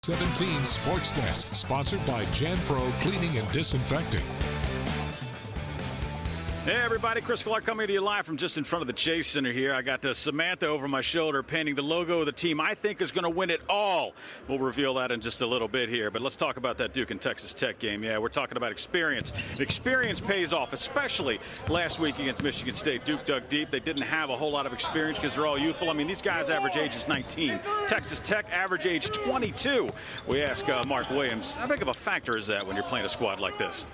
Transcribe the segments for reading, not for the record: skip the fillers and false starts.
17 Sports Desk, sponsored by JanPro Cleaning and Disinfecting. Hey everybody, Chris Clark coming to you live from just in front of the Chase Center here. I got Samantha over my shoulder painting the logo of the team I think is going to win it all. We'll reveal that in just a little bit here, but let's talk about that Duke and Texas Tech game. Yeah, we're talking about experience. Experience pays off, especially last week against Michigan State. Duke dug deep. They didn't have a whole lot of experience because they're all youthful. I mean, these guys' average age is 19. Texas Tech average age 22. We ask Mark Williams, how big of a factor is that when you're playing a squad like this?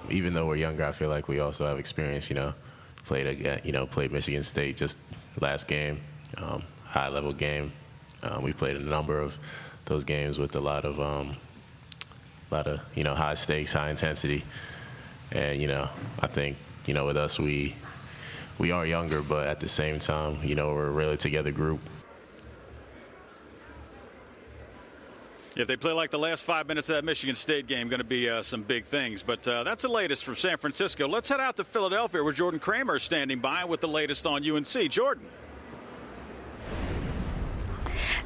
Even though we're younger, I feel like we also have experience. Played Michigan State just last game, high-level game. We played a number of those games with a lot of high stakes, high intensity, and I think with us we are younger, but at the same time, we're a really together group. If they play like the last 5 minutes of that Michigan State game, going to be some big things. But that's the latest from San Francisco. Let's head out to Philadelphia, where Jordan Kramer is standing by with the latest on UNC. Jordan.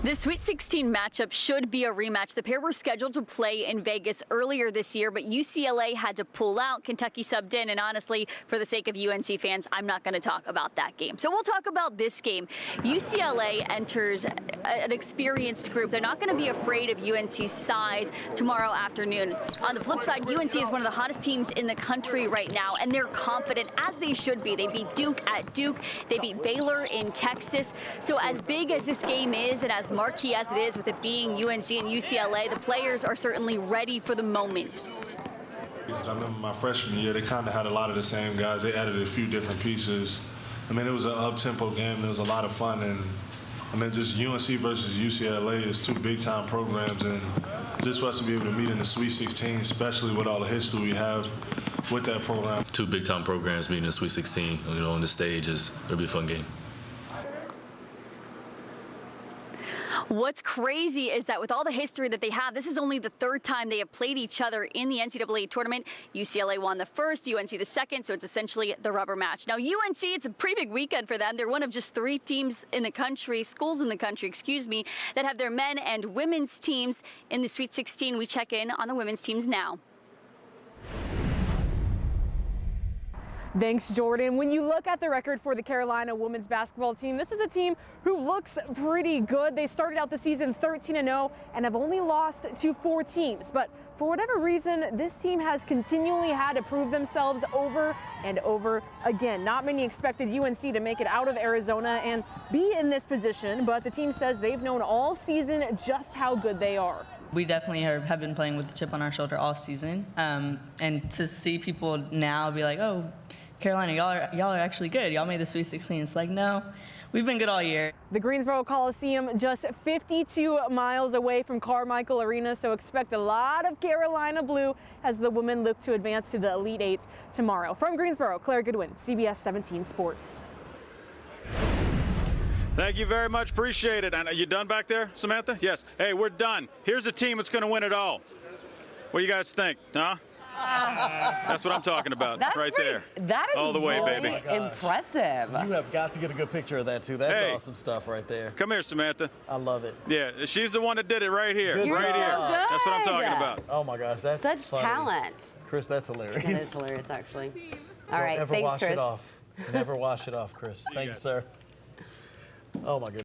The Sweet 16 matchup should be a rematch. The pair were scheduled to play in Vegas earlier this year, but UCLA had to pull out. Kentucky subbed in, and honestly, for the sake of UNC fans, I'm not going to talk about that game. So we'll talk about this game. UCLA enters an experienced group. They're not going to be afraid of UNC's size tomorrow afternoon. On the flip side, UNC is one of the hottest teams in the country right now, and they're confident, as they should be. They beat Duke at Duke. They beat Baylor in Texas. So as big as this game is, and as marquee as it is, with it being UNC and UCLA, the players are certainly ready for the moment. Because I remember my freshman year, they kind of had a lot of the same guys. They added a few different pieces. I mean, it was an up-tempo game. It was a lot of fun. And, I mean, just UNC versus UCLA is two big-time programs. And just for us to be able to meet in the Sweet 16, especially with all the history we have with that program. Two big-time programs meeting in the Sweet 16, on the stage, it'll be a fun game. What's crazy is that with all the history that they have, this is only the third time they have played each other in the NCAA tournament. UCLA won the first, UNC the second, so it's essentially the rubber match. Now, UNC, it's a pretty big weekend for them. They're one of just 3 teams in the country, schools in the country, that have their men and women's teams in the Sweet 16. We check in on the women's teams now. Thanks, Jordan. When you look at the record for the Carolina women's basketball team, this is a team who looks pretty good. They started out the season 13-0 and have only lost to 4 teams. But for whatever reason, this team has continually had to prove themselves over and over again. Not many expected UNC to make it out of Arizona and be in this position, but the team says they've known all season just how good they are. We definitely have been playing with the chip on our shoulder all season. And to see people now be like, oh, Carolina, y'all are actually good. Y'all made the Sweet 16. It's like, no, we've been good all year. The Greensboro Coliseum just 52 miles away from Carmichael Arena, so expect a lot of Carolina blue as the women look to advance to the Elite Eight tomorrow. From Greensboro, Claire Goodwin, CBS 17 Sports. Thank you very much. Appreciate it. And are you done back there, Samantha? Yes. Hey, we're done. Here's a team that's going to win it all. What do you guys think? Huh? That's what I'm talking about. That's right pretty, there. That is all the way, really baby. impressive. You have got to get a good picture of that, too. That's awesome stuff right there. Come here, Samantha. I love it. Yeah, she's the one that did it right here. Good right job. here. So good. That's what I'm talking about. Oh, my gosh. That's such funny. talent. Chris, that's hilarious. That is hilarious, actually. All Don't right, ever thanks, wash Chris. it off. Never wash it off, Chris. Thank you, sir. Oh, my goodness.